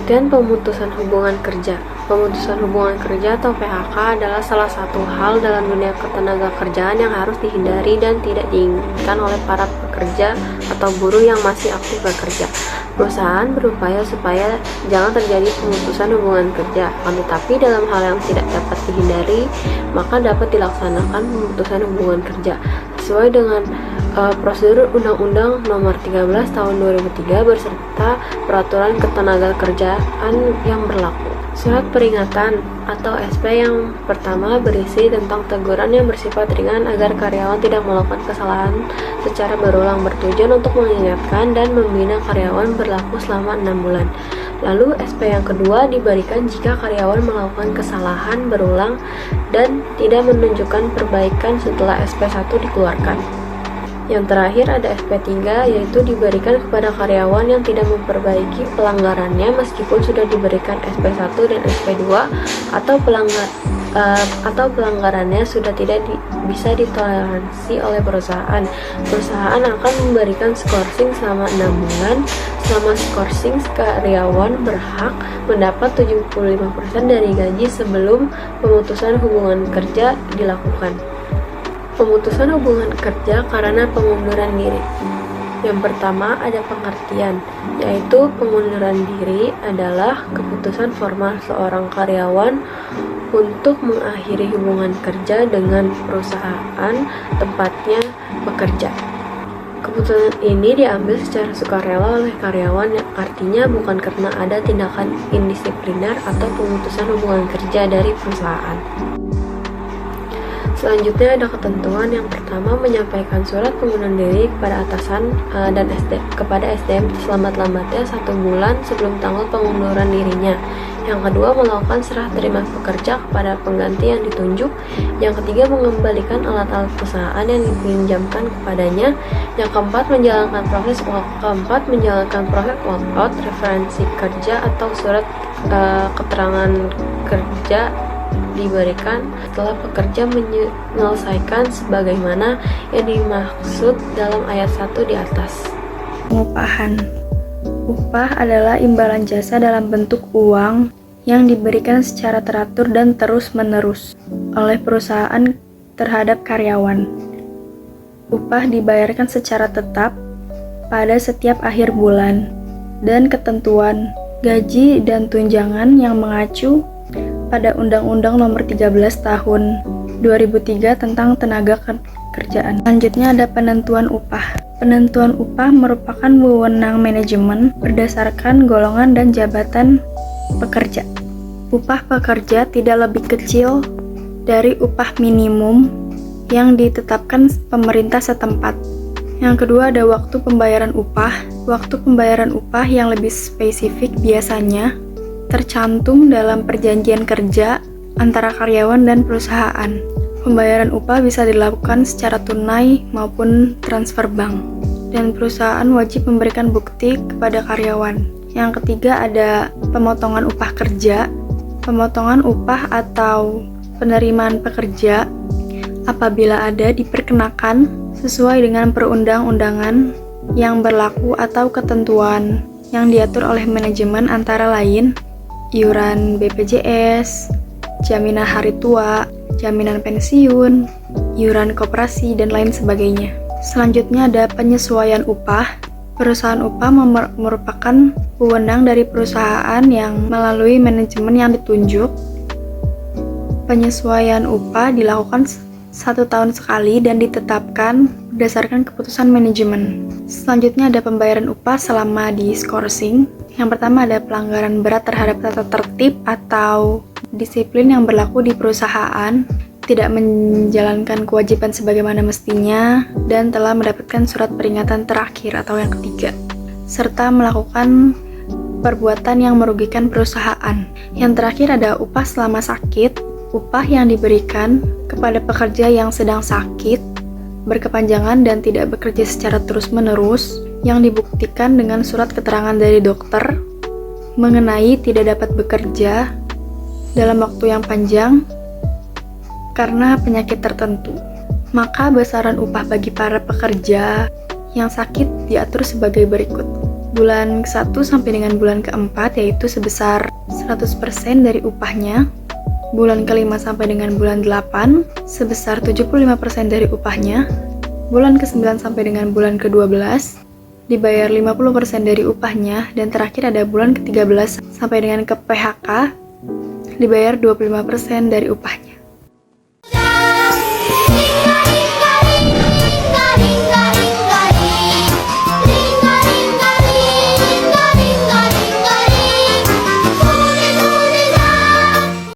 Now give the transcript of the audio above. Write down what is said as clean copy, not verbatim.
Pengertian pemutusan hubungan kerja. Pemutusan hubungan kerja atau PHK adalah salah satu hal dalam dunia ketenagakerjaan yang harus dihindari dan tidak diinginkan oleh para pekerja atau buruh yang masih aktif bekerja. Perusahaan berupaya supaya jangan terjadi pemutusan hubungan kerja, akan tetapi dalam hal yang tidak dapat dihindari, maka dapat dilaksanakan pemutusan hubungan kerja sesuai dengan prosedur Undang-Undang Nomor 13 Tahun 2003 beserta Peraturan Ketenagakerjaan yang berlaku. Surat peringatan atau SP yang pertama berisi tentang teguran yang bersifat ringan agar karyawan tidak melakukan kesalahan secara berulang, bertujuan untuk mengingatkan dan membina karyawan berlaku selama 6 bulan. Lalu SP yang kedua diberikan jika karyawan melakukan kesalahan berulang dan tidak menunjukkan perbaikan setelah SP1 dikeluarkan. Yang terakhir ada SP3, yaitu diberikan kepada karyawan yang tidak memperbaiki pelanggarannya meskipun sudah diberikan SP1 dan SP2 atau pelanggarannya sudah tidak bisa ditoleransi oleh perusahaan. Perusahaan akan memberikan skorsing selama 6 bulan. Selama skorsing, karyawan berhak mendapat 75% dari gaji sebelum pemutusan hubungan kerja dilakukan. Pemutusan hubungan kerja karena pengunduran diri. Yang pertama ada pengertian, yaitu pengunduran diri adalah keputusan formal seorang karyawan untuk mengakhiri hubungan kerja dengan perusahaan tempatnya bekerja. Keputusan ini diambil secara sukarela oleh karyawan, yang artinya bukan karena ada tindakan indisipliner atau pemutusan hubungan kerja dari perusahaan. Selanjutnya ada ketentuan. Yang pertama, menyampaikan surat pengunduran diri kepada atasan dan kepada SDM selambat-lambatnya 1 bulan sebelum tanggal pengunduran dirinya. Yang kedua, melakukan serah terima pekerja kepada pengganti yang ditunjuk. Yang ketiga, mengembalikan alat-alat perusahaan yang dipinjamkan kepadanya. Yang keempat, menjalankan proses walkout, referensi kerja atau surat keterangan kerja diberikan setelah pekerja menyelesaikan sebagaimana yang dimaksud dalam ayat 1 di atas. Pengupahan. Upah adalah imbalan jasa dalam bentuk uang yang diberikan secara teratur dan terus-menerus oleh perusahaan terhadap karyawan. Upah dibayarkan secara tetap pada setiap akhir bulan, dan ketentuan gaji dan tunjangan yang mengacu pada Undang-Undang Nomor 13 Tahun 2003 tentang tenaga kerjaan. Selanjutnya ada penentuan upah. Penentuan upah merupakan wewenang manajemen berdasarkan golongan dan jabatan pekerja. Upah pekerja tidak lebih kecil dari upah minimum yang ditetapkan pemerintah setempat. Yang kedua ada waktu pembayaran upah. Waktu pembayaran upah yang lebih spesifik biasanya tercantum dalam perjanjian kerja antara karyawan dan perusahaan. Pembayaran upah bisa dilakukan secara tunai maupun transfer bank, dan perusahaan wajib memberikan bukti kepada karyawan. Yang ketiga ada pemotongan upah kerja. Pemotongan upah atau penerimaan pekerja apabila ada diperkenakan sesuai dengan perundang-undangan yang berlaku atau ketentuan yang diatur oleh manajemen, antara lain iuran BPJS, jaminan hari tua, jaminan pensiun, iuran koperasi, dan lain sebagainya. Selanjutnya ada penyesuaian upah. Perusahaan upah merupakan wewenang dari perusahaan yang melalui manajemen yang ditunjuk. Penyesuaian upah dilakukan 1 tahun sekali dan ditetapkan berdasarkan keputusan manajemen. Selanjutnya ada pembayaran upah selama diskorsing. Yang pertama ada pelanggaran berat terhadap tata tertib atau disiplin yang berlaku di perusahaan, tidak menjalankan kewajiban sebagaimana mestinya, dan telah mendapatkan surat peringatan terakhir atau yang ketiga, serta melakukan perbuatan yang merugikan perusahaan. Yang terakhir ada upah selama sakit. Upah yang diberikan kepada pekerja yang sedang sakit, berkepanjangan, dan tidak bekerja secara terus-menerus, yang dibuktikan dengan surat keterangan dari dokter mengenai tidak dapat bekerja dalam waktu yang panjang karena penyakit tertentu. Maka besaran upah bagi para pekerja yang sakit diatur sebagai berikut. bulan ke-1 sampai dengan bulan ke-4 yaitu sebesar 100% dari upahnya, bulan ke-5 sampai dengan bulan 8 sebesar 75% dari upahnya, bulan ke-9 sampai dengan bulan ke-12 dibayar 50% dari upahnya, dan terakhir ada bulan ke-13 sampai dengan ke PHK dibayar 25% dari upahnya.